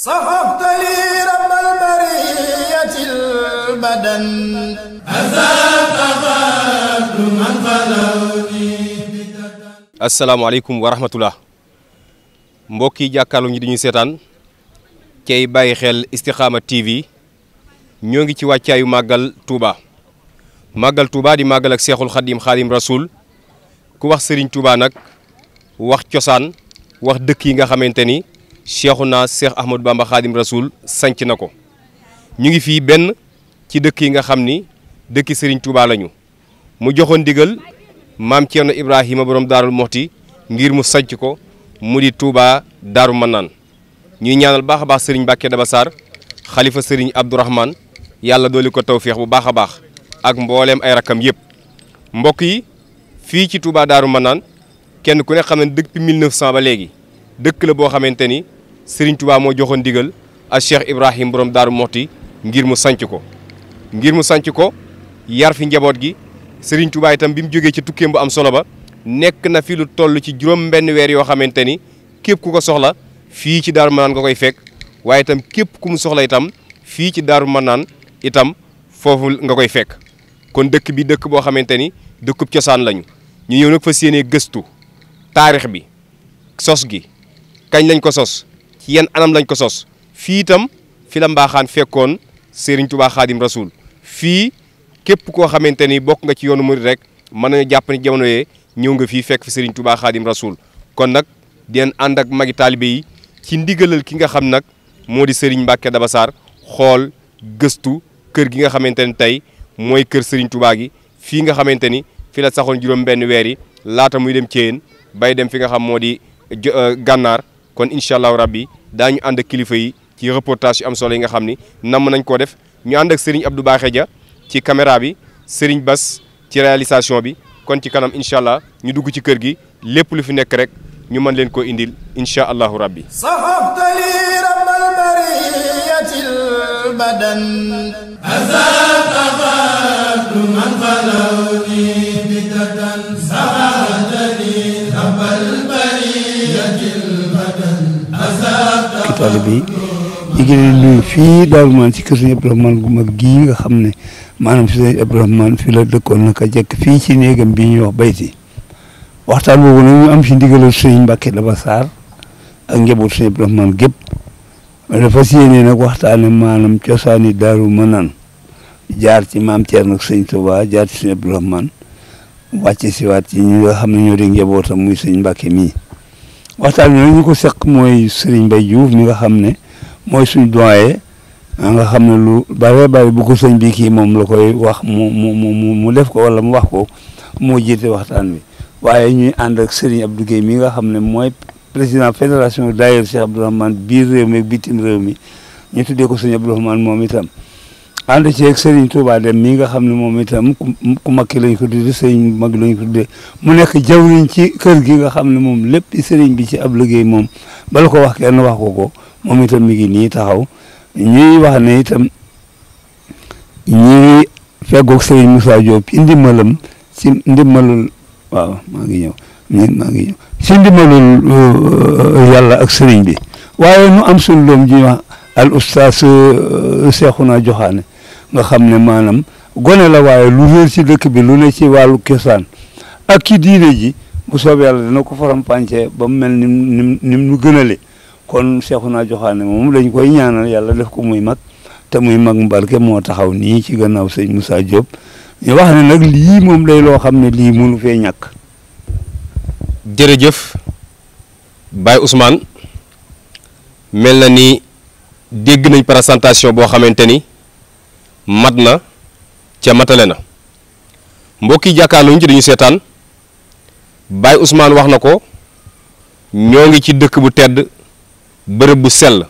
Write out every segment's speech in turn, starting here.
صحبت لي رب البرية البدن أزاد غاد من خلوني. asalaamaaleykum wa rahmatullah mbokk yi jàkkaarloo ñi dañuy seetaan cay bàyyi xel Istikhama TV ñoo ngi ci wàccaayu màggal Touba di màggal ak Seexul Xadim Rasoul ku wax Serigne Touba nag wax cosaan wax dëkk yi nga xamante ni Cheikhuna Cheikh Ahmadou Bamba Xadim Rasoul sanc na ko ñu ngi fii benn ci dëkk yi nga xam ni dëkki Serigne Touba lañu mu joxoon ndigal maam Thierno Ibrahima borom Daarul Moxti ngir mu sanc ko mu di Touba Daaru Manaan ñuy ñaanal baax a baax Serigne Mbacké Daba Sarr xalifa Serigne Abdourahmane yàlla dooli ko tawféex bu baax a baax ak mbooleem ay rakam yëpp mbokk yi fii ci Touba Daaru Manaan kenn ku ne xam ne depuis 1900 ba léegi dëkk la boo xamante ni Serigne Touba moo joxoon ndigal ak Cheikh Ibrahima borom Daaru Moxti ngir mu sanc ko yar fi njaboot gi Serigne Touba itam bi mu jógee ci tukkeem bu am solo ba nekk na fi lu toll ci juróom benn weer yoo xamante ni képp ku ko soxla fii ci Daaru Manaan nga koy fekk waaye itam képp ku mu soxla itam fii ci Daaru Manaan itam foofu nga koy fekk kon dëkk bi dëkk boo xamante ni dëkkub cosaan lañu ñu ñëw nag fas yéenee gëstu taarix bi sos gi kañ lañ ko sos ci yenn anam lañ ko sos fii itam fi la mbaaxaan fekkoon Serigne Touba Xadim Rasoul fii képp koo xamante ni bokk nga ci yoonu murid rek mën nañu jàpp ni jamono yee ñëw nga fii fekk fi Serigne Touba Xadim Rasoul kon nag dinañ ànd ak magi taalibe yi ci ndigalal ki nga xam nag moo di Serigne Mbacké Daba Sarr xool gëstu kër gi nga xamante ni tey mooy kër Serigne Touba gi fii nga xamante ni fi la saxoon juróom benn weer yi laata muy dem Thièyène bay dem fi nga xam moo di gànnaar kon incha allahu rabbi daañu ànd ak kilifa yi ci reportage yu am solo yi nga xam ni namm nañ koo def ñu ànd ak Serigne Abdou Bakhe Dia ci caméra bi Serigne Bass ci réalisation bi kon ci kanam incha allah ñu dugg ci kër gi lépp lu fi nekk rek ñu mën leen koo indil incha allahu rabbi. صحبت لي رب البرية البدن أزاد غاد من خلوني بددا صحبت لي رب البرية البدن أزاد taalibe yi ñu ngi leen nuyu fii Daaru Manaan ci kër Sëñ Abdourahmane gu mag gii nga xam ne maanaam si Sëñ Abdourahmane fi la dëkkoon naka jekk fii ci néegam bi ñuy wax bayti waxtaan boobu nag ñu am ci ndigalal Sëñ Mbacké Daba Sarr ak njaboot Sëñ Abdourahmane gépp dafa yéene nag waxtaane maanaam cosaani Daaru Manaan jaar ci maam Thierno ak Sëñ Touba jaar ci Sëñ Abdourahmane wàcce si waat ci ñi nga xam ne ñoo di njabootam muy Sëñ Mbacké mii waxtaan bi nag ñu ko seq mooy Serigne Mbaye Diouf mi nga xam ne mooy suñu doyen nga xam ne lu bare bare bu ko sëñ bi kii moom la koy wax mu def ko wala mu wax ko moo jiite waxtaan bi waaye ñuy ànd ak Serigne Abdou Guèye mi nga xam ne mooy président fédération daayira Cheikh Abdourahmane biir réew mi ak bitim réew mi ñu tuddee ko sëñ Abdourahmane moom itam ànd ci ak Serigne Touba Dem mi nga xam ne moom itam ku makki lañ ko tuddee sëñ mag lañ ko tuddee mu nekk jawriñ ci kër gi nga xam ne moom lépp Serigne bi ci ab liggéey moom bala ko wax kenn wax ko moom itam mi ngi nii taxaw ñuy wax ne itam ñi feggoog Serigne Moussa Diop ci ndimbalam ci ndimbalul waaw maa ngi ñëw ci ndimbalul yàlla ak Serigne bi waaye nu am suñu doom ji wax al oustaz Cheikhouna Joxaane nga xam ne maanaam gone la waaye lu réer ci dëkk bi lu ne ci wàllu cosaan ak ci diine ji bu soobee yàlla dina ko faram-pàccee ba mu mel nim nu gënale kon Cheikhouna Joxaane moom lañ koy ñaanal yàlla def ko muy mag te muy mag mu barke moo taxaw nii ci gannaaw sëñ Moussa Diop ñu wax ne nag lii moom day loo xam ne lii mënu fee ñàkk. jërëjëf Baye Ousmane mel na ni dégg nañ présentation boo xamante ni mat na ca matale na mbokk yi jàkkaarloo ñu ci dañu seetaan Baye Ousmane wax na ko ñoo ngi ci dëkk bu tedd bërëb bu sell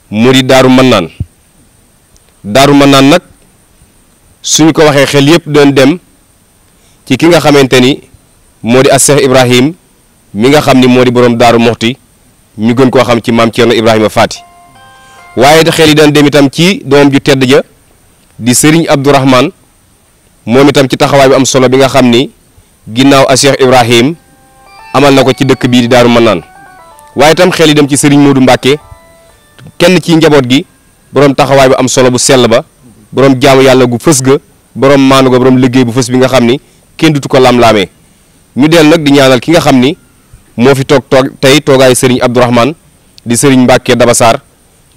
mu di Daaru Manaan nag suñ ko waxee xel yépp doon dem ci ki nga xamante ni moo di as Cheikh Ibrahim mi nga xam ni moo di borom Daaru Moxti ñu gën koo xam ci maam Thierno Ibrahima Faty waaye xel yi daan dem itam ci doom ju tedd ja di Serigne Abdourahmane moom itam ci taxawaay bi am solo bi nga xam ni ginnaaw a Cheikh Ibrahim amal na ko ci dëkk bii di Daaru Manaan waaye itam xel yi dem ci Serigne Modou Mbacké kenn ci njaboot gi borom taxawaay bu am solo bu sell ba borom jaamu yàlla gu fës ga borom maanu ga borom liggéey bu fës bi nga xam ni kenn dutu ko lam-laamee ñu del nag di ñaanal ki nga xam ni moo fi toog tey toogaay sëriñ Abdourahmane di sëriñ Mbàkke Dabasaar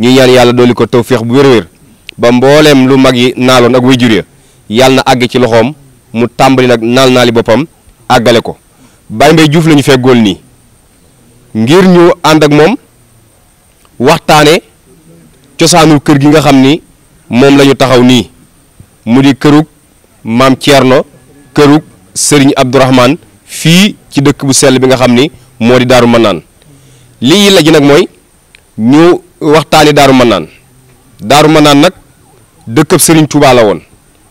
ñuy ñaan yàlla dooli ko tawféex bu wér-wér ba mbooleem lu mag yi naaloon ak wayjur ya yàlla na àgg ci loxoom mu tàmbali nag naali boppam àggale ko Baye Mbaye Diouf la ñu feggool nii ngir ñu ànd ak moom waxtaane cosaanul kër gi nga xam ni moom la ñu taxaw nii mu di kërug maam Thierno kërug sëriñ Abdourahmane fii ci dëkk bu sell bi nga xam ni moo di Daaru Manaan lii la ji nag mooy ñu waxtaani Daaru Manaan nag dëkkab Serigne Touba la woon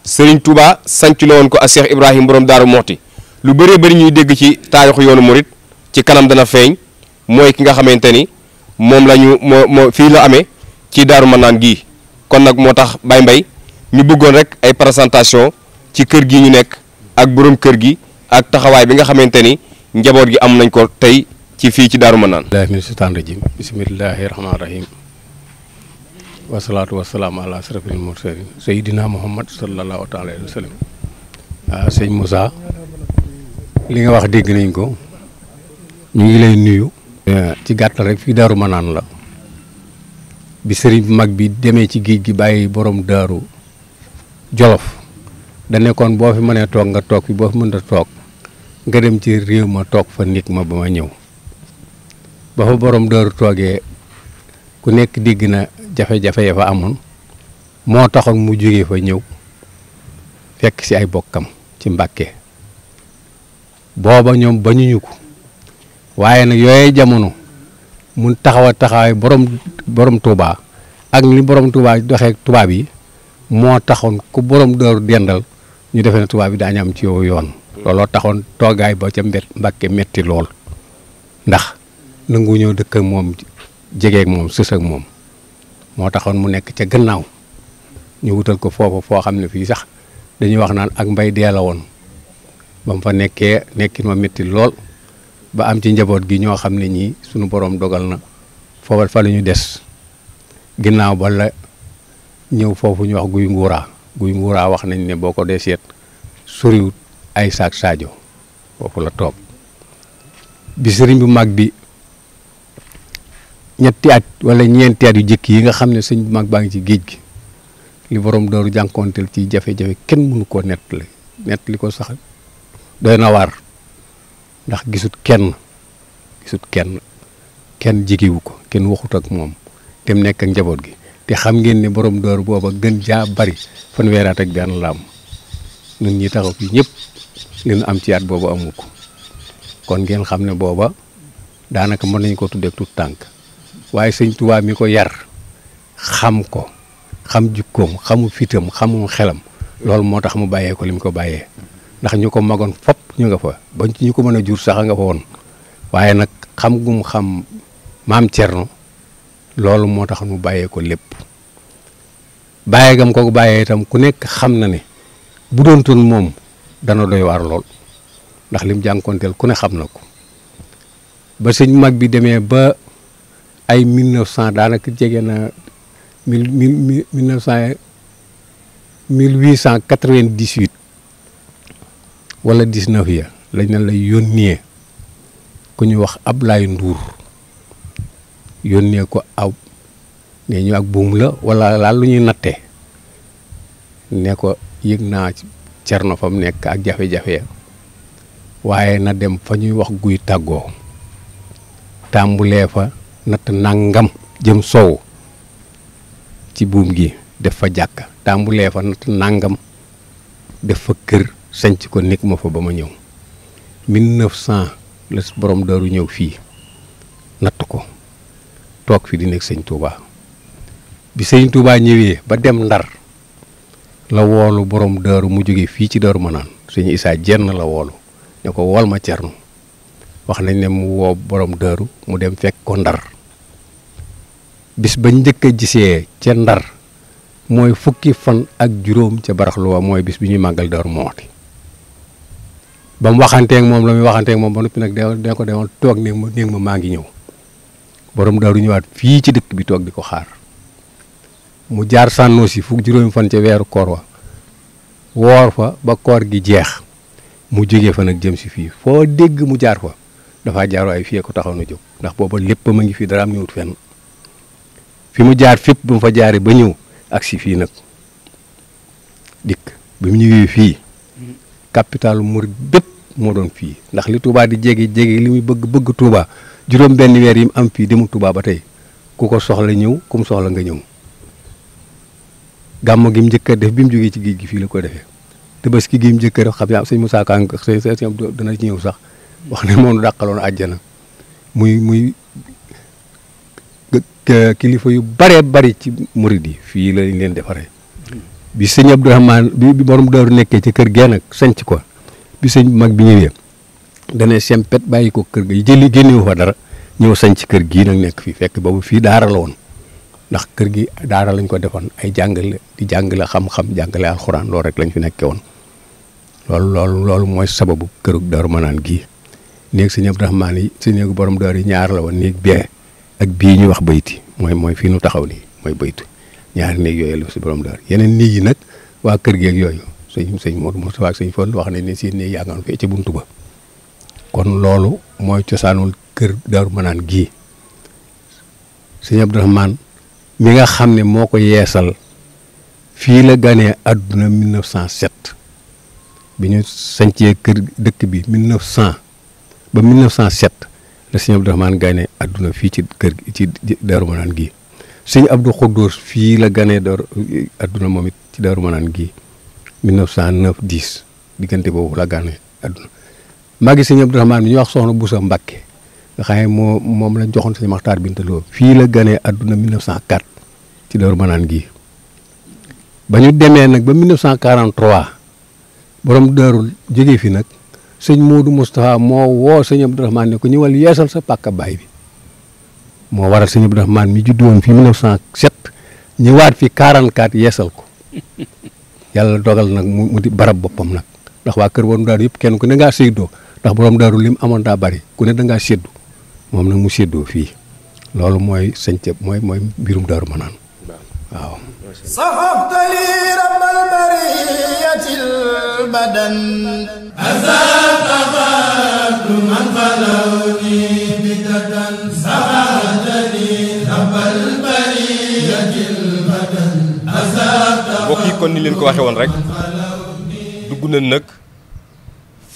Serigne Touba sanc la woon ko ak Cheikh Ibrahim borom Daaru Moxti lu bëree bëri ñuy dégg ci taarixu yoonu murit ci kanam dana feeñ mooy ki nga xamante ni moom la ñu moo fii la amee ci Daaru Manaan gii kon nag moo tax Baye Mbaye ñu bëggoon rek ay présentation ci kër gi ñu nekk ak borom kër gi ak taxawaay bi nga xamante ni njaboot gi am nañ ko tey ci fii ci Daaru Manaan. billahi min shaytaan rajim bismillahi rahmaani rahim wasalaatu wasalaamu ala asrafil mursalin sayidina muhammad sallallahu taala alayhi wa sallam. waaw sëñ Moussa li nga wax dégg nañ ko ñu ngi lay nuyu. ci gàttal rek fii Daaru Manaan la bi sëriñ bu mag bi demee ci géej gi bàyyi borom daaru Jolof da nekkoon boo fi mënee toog nga toog fi boo fi mënta toog nga dem ci réew ma toog fa nit ma ba ma ñëw ba fa borom daaru toogee ku nekk dégg na jafe-jafe ya fa amoon moo taxoon mu jógee fa ñëw fekk si ay bokkam ci Mbàkke booba ñoom bañuñu ko waaye nag yooyee jamono mun taxawaay borom Touba ak ni borom Touba doxee tubaab yi moo taxoon ku borom daaru dendal ñu defee ne tubaab yi daañu am ci yow yoon. looloo taxoon toogaay ba ca Mbàkke metti lool ndax nangu ñëw dëkk ak moom jege ak moom sës ak moom moo taxoon mu nekk ca gannaaw ñu wutal ko foofu foo xam ne fii sax dañuy wax naan ak mbay dee la woon ba mu fa nekkee nekkin ma metti lool. ba am ci njaboot gi ñoo xam ne ñii sunu borom dogal na foofa fa la ñu des ginnaaw ba la ñëw foofu ñu wax guy nguuraa wax nañ ne boo ko dee seet soriwut ay saak Sadio foofu la toog bi sëriñ bu mag bi ñetti at wala ñeenti at yu jëkk yi nga xam ne sëñ bu mag baa ngi ci géej gi li borom dooru jànkoonteel ci jafe-jafe kenn mënu koo nettali ko sax doy na waar ndax gisut kenn jigiwu ko kenn waxut ak moom te mu nekk ak njaboot gi te xam ngeen ne borom door booba gën jaa bari fanweeraat ak benn la am ñun ñi taxaw fii ñëpp li ñu am ci at boobu amu ko kon ngeen xam ne booba daanaka mën nañu ko tuddee tut tànk waaye sëñ Tuubaa mi ko yar xam ko xam jikkoom xamu fitam xamu xelam loolu moo tax mu bàyyee ko li mu ko bàyyee ndax ñu ko magoon fop ñu nga fa ba ñu ko mën a jur sax nga fa woon waaye nag xam gum xam maam Thierno loolu moo tax mu bàyyee ko lépp bàyyee gam ko bàyyee itam ku nekk xam na ne bu doon toon moom dana doy waar lool ndax lim jànkoonteel ku ne xam na ko ba sëñ mag bi demee ba ay 1900 daanaka jege na 1898 wala 19 ya lañ na lay yónnee ku ñu wax Ablaye Ndour yónnee ko aw ne ñu ak buum la wala laal lu ñuy nattee ne ko yëg naa Cerno fa mu nekk ak jafe-jafe waaye na dem fa ñuy wax guy tàggoo tàmbulee fa natt nangam jëm sow ci buum gi def fa jàkka tàmbulee fa natt nangam def fa kër sanc ko nekk ma fa ba ma ñëw 1900 la borom daaru ñëw fii natt ko toog fi di nekk sëñ Touba bi sëñ Touba ñëwee ba dem Ndar la woolu borom daaru mu jógee fii ci Daaru Manaan sëñ Issa Jenn la woolu ne ko wool ma Cerno wax nañ ne mu woo borom daaru mu dem fekk ko Ndar bis ba njëkk a gisee ca Ndar mooy fukki fan ak juróom ca baraxlu wa mooy bis bi ñuy màggal Daaru Muxti ba mu waxanteeg moom la muy waxanteeg moom ba noppi nag da ko demal toog néeg ma maa ngi ñëw borom daaru ñëwaat fii ci dëkk bi toog di ko xaar mu jaar Sànnoosi fukk juróomi fan ca weeru koor wa woor fa ba koor gi jeex mu jógee fa nag jëm si fii foo dégg mu jaar fa dafa jaar waaye fii ko taxaw na jóg ndax booba lépp ma ngi fi dara am ñëwut fenn fi mu jaar fépp bu mu fa jaaree ba ñëw ak si fii nag dikk bi mu ñëwee fii capital murid bépp moo doon fii ndax li Touba di jege li muy bëgg Touba juróom benn weer yi mu am fii demul Touba ba tey ku ko soxla ñëw ku mu soxla nga ñëw gàmmu gi mu njëkk a def bi mu jógee ci géej gi fii la ko defee Tabaski gi mu njëkk a def xam naa sëñ Moussa Ka sëñ dana ci ñëw sax wax ne moom dàqaloon àjjana muy kilifa yu baree bari ci murid yi fii lañ leen defaree bi sëñ Abdourahmane bi borom Daaru nekkee ci kër gee nag sanc ko bi sëñ mag bi ñëwee dana sempet bàyyi ko kër ga jëli génnewu fa dara ñëw sanc kër gii nag nekk fii fekk boobu fii daara la woon ndax kër gi daara lañ ko defoon ay jàngale di jàngale xam-xam jàngale alxuraan loolu rek lañ fi nekkee woon loolu mooy sababu këru Daaru Manaan gii néeg sëñ Abdourahmane yi si néegu borom Daaru yi ñaar la woon néeg bee ak bii ñu wax bayti mooy fii nu taxaw nii mooy baytu ñaari néeg yooyu la si borom Daaru yeneen néeg yi nag waa kër gi ak yooyu sëñ Modou Moustapha ak sëñ Fall wax nañ ne seen néeg yaa ngaan fee ca buntu ba kon loolu mooy cosaanul kër Daaru Manaan gii sëñ Abdourahmane mi nga xam ne moo ko yeesal fii la ganee àdduna 1907 bi ñu sancee kër dëkk bi 1900 ba 1907 la sëñ Abdourahmane ganee àdduna fii ci kër ci Daaru Manaan gii sëñ Abdou Khoudous fii la ganee àdduna moom it ci Daaru Manaan gii 1909 10 diggante boobu la ganee àdduna magi sëñ Abdourahmane bi ñuy wax soxna Boussa Mbacké nga xam ne moom lañ joxoon sëñ Maxtaar Binta Lo fii la ganee àdduna 1904 ci Daaru Manaan gii ba ñu demee nag ba 1943 borom daarul jógee fi nag sëñ Modou Moustapha moo woo sëñ Abdourahmane ne ko ñëwal yeesal sa pàkka baay bi moo waral sëñ Abdourahmane mi juddu woon fii 1907 ñëwaat fi 44 yeesal ko yàlla dogal nag mu di barab boppam nag ndax waa kër borom daaru yëpp kenn ku ne ngaa séddoo ndax borom daaru lim amoon daa bari ku ne da ngaa séddu moom nag mu séddoo fii loolu mooy sëñcëb mooy mbirum Daaru Manaan waaw saxabtali rabbal bariyatil badan azatafatu man falawni bidatan saxabtali rabbal bariyatil badan mbokk yi kon ni leen ko waxee woon rek dugg nañ nag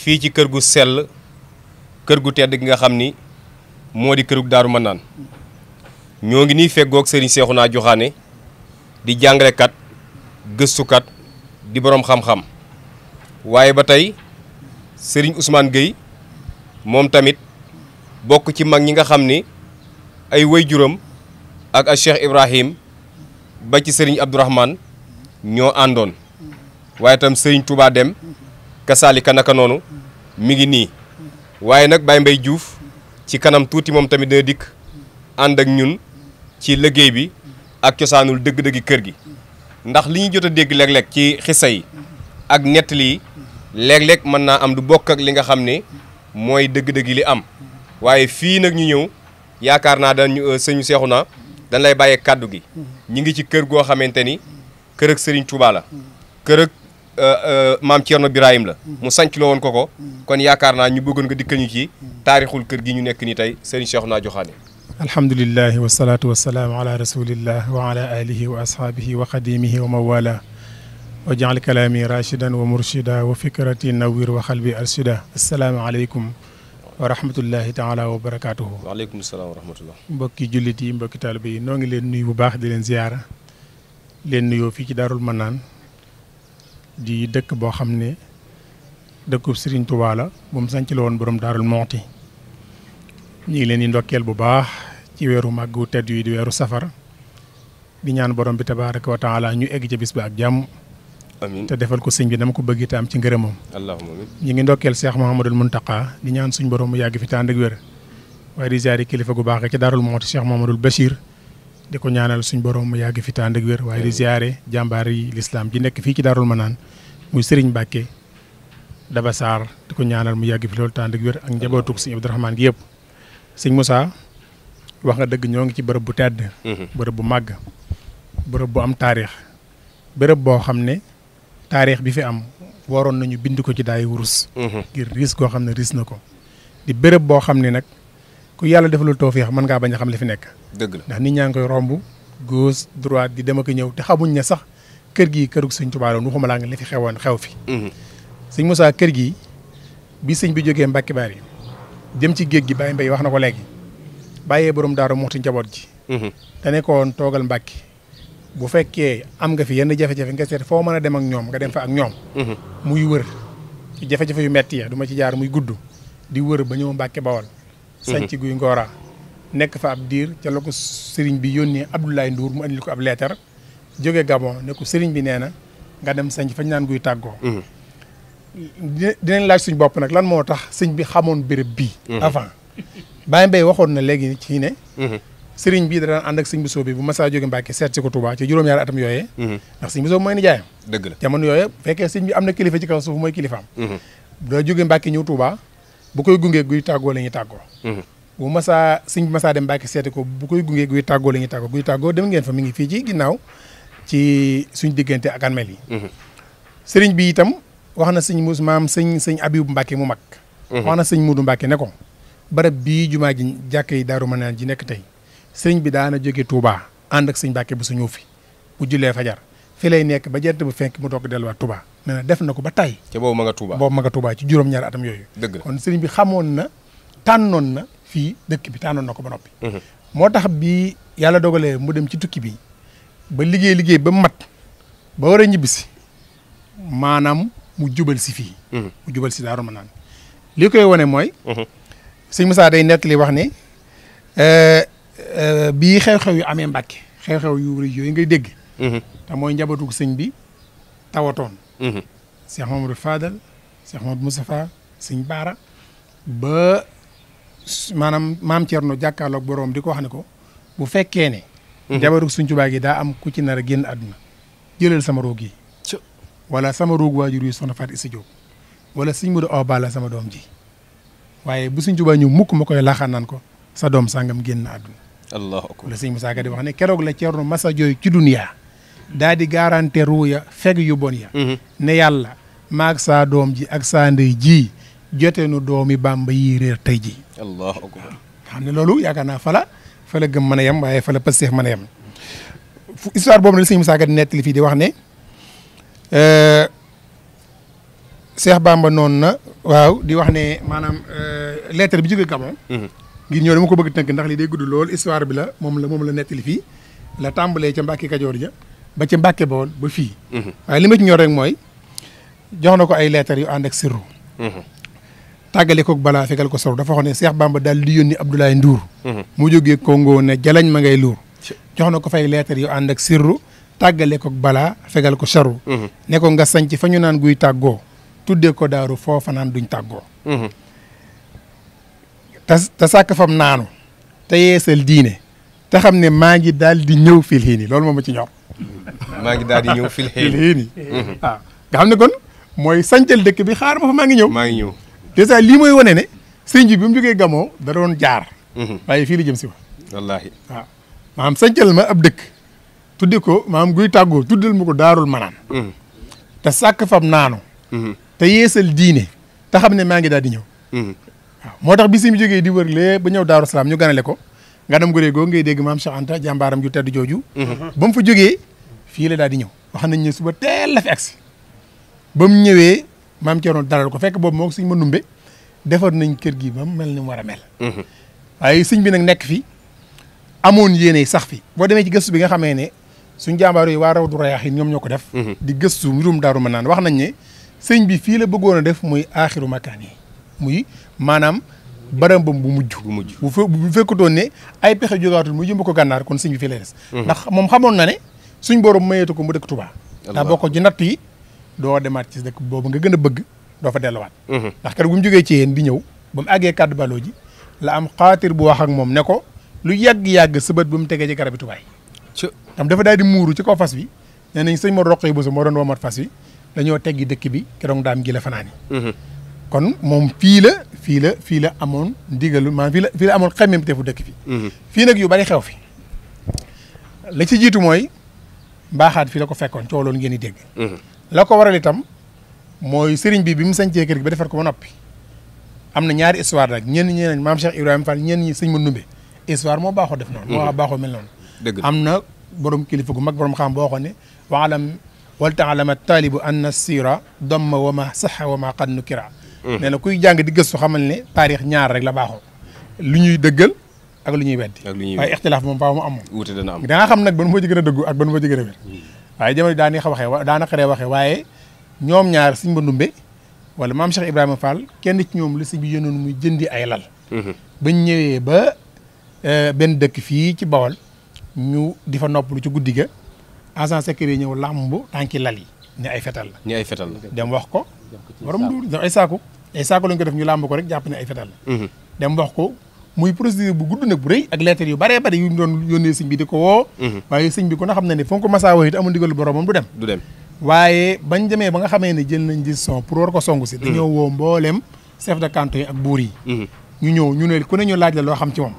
fii ci kër gu sell kër gu tedd gi nga xam ni moo di kërug Daaru Manaan ñoo ngi nii feggoog Serigne Cheikhouna Joxaane di jàngalekat gëstukat di borom xam-xam waaye ba tey Serigne Ousmane Gueye moom tamit bokk ci mag ñi nga xam ni ay waajuram ak a Cheikh Ibrahim ba ci Serigne Abdourahmane ñoo àndoon waaye tam Serigne Touba Dem kasaalika naka noonu mi ngi nii waaye nag Baye Mbaye Diouf ci kanam tuuti moom tamit dina dikk ànd ak ñun ci liggéey bi ak cosaanul dëgg-dëggi kër gi ndax li ñu jot a dégg léeg-léeg ci xissa yi ak nettali yi léeg-léeg mën naa am du bokk ak li nga xam ne mooy dëgg-dëggi li am waaye fii nag ñu ñëw yaakaar naa dañu sëñu Seexuna dañ lay bàyyee kàddu gi ñi ngi ci kër goo xamante ni kër ak Serigne Touba la kër ak maam Thierno Birahim la mu sanc la woon ko kon yaakaar naa ñu bëggoon nga dikkal ñu ci taarixul kër gi ñu nekk ni tey Serigne Cheikhouna Joxaane alhamdulillahi wasalaatu wasalaamu ala rasulillah wa ala alihi wa ashaabihi wa xadimihi wa mawala wa jaal kalaami rashidan wa murshida wa fikrati nawir wa xalbi arshida assalaamu aleykum wa rahmatullahi taala wa barakatuhu waaleykum salaam wa rahmatullah mbokki jullit yi mbokki taalibe yi noo ngi leen nuyu bu baax di leen ziyaara leen nuyoo fii ci Daarul Manaan di dëkk boo xam ne dëkkub Serigne Touba la bu mu sanc la woon borom Daarul Muxti ñu ngi leen di ndokkeel bu baax ci weeru màggu tedd yi di weeru safar di ñaan borom bi tabaaraka wa taala ñu egg ca bis ba ak jàmm amiin te defal ko sëñ bi dama ko bëgg itam ci ngërëmam allahumma amiin ñu ngi ndokkeel Cheikh Mouhamadul Muntaqa di ñaan suñ borom mu yàgg fi tànd ak wér waaye di ziyaari kilifa gu baax ci Daarul Muxti Cheikh Mouhamadul Bachir di ko ñaanal suñ borom mu yàgg fi tànd ak wér waaye di ziyaare jàmbaar yi lislaam ji nekk fii ci Daarul Manaan muy Serigne Mbacke Daba Sarr di ko ñaanal mu yàgg fi loolu tànd ak wér ak njabootug sëñ Abdourahmane gi yëpp sëñ Moussa wax nga dëgg ñoo ngi ci bërëb bu tedd bërëb bu màgg bërëb bu am taarix bërëb boo xam ne taarix bi fi am waroon nañu bind ko ci daay wurus ngir riis goo xam ne riis na ko di bërëb boo xam ne nag ku yàlla defalul tawfeex mën ngaa bañ a xam li fi nekk dëgg la ndax nit ñaa ngi koy romb gauche droite di dem ak ñëw te xamuñ ne sax kër gi kërug sëñ Tuubaa la waxuma laa nga li fi xewoon xew fi sëñ Moussa kër gi bi sëñ bi jógee Mbàkke Bari dem ci géej gi Baye Mbaye wax na ko léegi bàyyee borom Daaru Muxti njaboot ji te nekkoon toogal Mbàkke bu fekkee am nga fi yenn jafe-jafe nga seet foo mën a dem ak ñoom nga dem fa ak ñoom muy wër ci jafe-jafe yu metti ya du ma ci jaar muy gudd di wër ba ñëw Mbàkke Bawol sanc guy Ngora nekk fa ab diir ca la ko sëriñ bi yónnee Abdoulaye Ndour mu andil ko ab leetar jóge Gabon ne ko sëriñ bi nee na nga dem sanc fañ naan guy tàggoo dinañ laaj suñ bopp nag lan moo tax sëñ bi xamoon béréb bii avant Baye Mbaye waxoon na léegi ci ne sëriñ bii da daan ànd ak sëñ Bousso bi bu masaa jóge Mbàkke seet si ko Touba ci juróom-ñaari atam yooyee ndax sëñ Bousso mooy nijaayam dëgg la jamono yooyee fekkee sëñ bi am na kilifa ci kaw suuf mooy kilifaam da jóge Mbàkke ñëw Touba bu koy gungee guy tàggoo la ñuy tàggoo bu masaa sëñ bi masaa dem Mbàkke seeti ko bu koy gungee guy tàggoo la ñuy tàggoo guy tàggoo dem ngeen fa mi ngi fii ci ginnaaw ci suñ diggante ak armeel yi sëriñ bi itam wax na sëñ mus maam sëñ Abibu Mbàkke mu mag wax na sëñ Mudu Mbàkke ne ko barab bii jumaa ji jàkk yi Daaru Manaan ji nekk tey sëriñ bi daana jóge Touba ànd ak sëñ Mbàkke bu su ñëw fi bu jullee fajar fi lay nekk ba jant bu fenk mu toog delluwaat Touba nee na def na ko ba tay te boobu ma nga Touba boobu ma nga Touba ci juróom-ñaari atam yooyu dëgg la kon sëriñ bi xamoon na tànnoon na fii dëkk bi tànnoon na ko ba noppi moo tax bi yàlla dogalee mu dem ci tukki bi ba liggéey ba mat ba war a ñibbisi maanaam mu jubal si fii mu jubal si Daaru Manaan li koy wane mooy sëñ Moussa day nettali wax ne bii xew-xew yu amee Mbàkke xew-xew yu rëy yooyu ngay dégg te mooy njabootu sëñ bi tawatoon Cheikh Mamadou Fadal Cheikh Mamadou Moustapha sëñ Baara ba maanaam maam Thierno jàkkaarloog boroom di ko wax ne ko bu fekkee ne njabootu sëñ Tuubaa gi daa am ku ci nar a génn àdduna jëlal sama roog yi wala sama roog waajur yi soxna Fatou Issa Diop wala sëñ Modou Awa Balla sama doom ji waaye bu sëñ Tuubaa ñëw mukk ma koy laaxaan naan ko sa doom sàngam génn àdduna allahu akbar la sëñ Moussa Ka di wax ne keroog la Thierno masa jooy ci duniyaa daa di garanté ruuya feg yu bon ya ne yàlla maag saa doom ji ak saa ndey ji jote nu doomi Bàmba yi réer tey ji allahu akbar xam ne loolu yaakaar naa fa la gëm mën a yem waaye fa la pësteef mën a yem histoire boobu nag la sëñ Moussa Ka di nettali fii di wax ne Cheikh Bamba noonu na waaw di wax ne maanaam lettre bi jógee Gabon ngir ñëw dama ko bëgg tënk ndax lii day gudd lool histoire bi la moom la nettali fii la tàmbalee ca Mbàkke Kajoor ja ba ca Mbàkke Bawol ba fii waaye li ma ci ñor rek mooy jox na ko ay lettres yu ànd ak sirru tàggale koog balaa fekkal ko soro dafa wax ne Cheikh Bamba daal di yónni Abdoulaye Ndour mu jógee Congo ne jalañ ma ngay luur jox na ko fay lettres yu ànd ak sirru tàggale koog balaa fekkal ko saru ne ko nga sanc fa ñu naan guy tàggoo tuddee ko daaru foofa naan duñ tàggoo te sàkk fam naanu te yeesal diine te xam ne maa ngi daal di ñëw fil xiini loolu moom ma ci ñor maa ngi daal di ñëw fil xiini waaw nga xam ne kon mooy sancal dëkk bi xaar ma fa maa ngi ñëw dèjà lii mooy wane ne sëñ bi mu jógee Gamoo da doon jaar waaye fii la jëm si wa wallaahi waaw maanaam sancal ma ab dëkk tudde ko maanaam guy tàggoo tuddal ma ko Daarul Manaan te sàkk fam naanu te yeesal diine te xam ne maa ngi daal di ñëw waaw moo tax bi si mu jógee di wër lee ba ñëw Daaru Salaam ñu ganale ko nga dem goree goo ngay dégg maam Cheikh Anta jàmbaaram ju tedd jooju ba mu fa jógee fii la daal di ñëw wax nañ ne suba teel la fi agsi ba mu ñëwee maam Thierno dalal ko fekk boobu moo ko sëñ ma numbe defar nañ kër gi ba mu mel ni mu war a mel waaye sëñ bi nag nekk fi amoon yéene sax fi boo demee ci gëstu bi nga xamee ne suñ jàmbaar yi waa Rawdu Rayaahiin ñoom ñoo ko def di gëstu mbirum Daaru Manaan wax nañ ne sëñ bi fii la bëggoon a def muy aaxiru makaan yi muy maanaam barambam bu mujj bu fekkutoon ne ay pexe jógaatul mu jëmb ko gànnaar kon sëñ bi fii lay des ndax moom xamoon na ne suñ borom mayeetu ko mu dëkk Touba ndax boo ko ci natt yi doo demaat ci dëkk boobu nga gën a bëgg doo fa delluwaat ndax keroog bu mu jógee ci yéen di ñëw ba mu àggee kàddu baloo ji la am xaatir bu wax ak moom ne ko lu yàgg-yàgg sëbët bu mu tegee ci garabi Touba yi tam dafa daal di muuru ci kaw fas wi nee nañ sëñ ma roqee bosu moo doon womat fas wi dañoo teggi dëkk bi keroog daam gi la fanaani kon moom fii la amoon ndigalu maanaam fii la amoon xemmem teefu dëkk fi fii nag yu bari xew fi la ci jiitu mooy mbaaxaat fii la ko fekkoon coow loolu ngeen di dégg. la ko waral itam mooy sëriñ bi mu sañcee kër gi ba defar ko ba noppi am na ñaari histoire nag ñenn ñi ne maam Cheikh Ibrahima Fall ñenn ñi sëñ ma numbe histoire moo baaxoo def noonu. moo baaxoo mel noonu. dëgg am na borom kilifa gu mag borom xam boo waxoon ne waalam wal taalama taalibu anna sira damma wa ma saxa wa ma qad nukira. nee na kuy jàng di gëstu xamal ne taarix ñaar rek la baaxoo lu ñuy dëggal ak lu ñuy weddi. waaye ixtilaaf moom faaw mu am moom. wuute dana am da nga xam nag ban moo ci gën a dëggu ak ban moo ci gën a wér. waaye jamono daa neex a waxee daa naqaree waxee waaye ñoom ñaar sëñ Mandumbe wala maam Cheikh Ibrahima Fall kenn ci ñoom la sëñ bi yónnoon muy jëndi ay lal. bañ ñëwee ba benn dëkk fii ci Bawol ñu di fa noppalu ci guddi ga agent sécurité ñëw làmb tànki lal yi ni ay fetal la. ni ay fetal la. dem wax ko. borom du ay saako lañ ko def ñu làmb ko rek jàpp ne ay fetal la. dem wax ko muy procédure bu gudd nag bu rëy ak lettre yu baree bari yu ñu doon yónnee sëñ bi di ko woo. waaye sëñ bi ko na xam ne ne foo ko masaa wax it amul ndigalu boromam du dem. du dem waaye bañ demee ba nga xamee ne jël nañ décision pour war ko songu si. dañoo woo mbooleem chef de canton yi ak buur yi. ñu ñëw ñu ne ku ne ñu laaj la loo xam ci moom.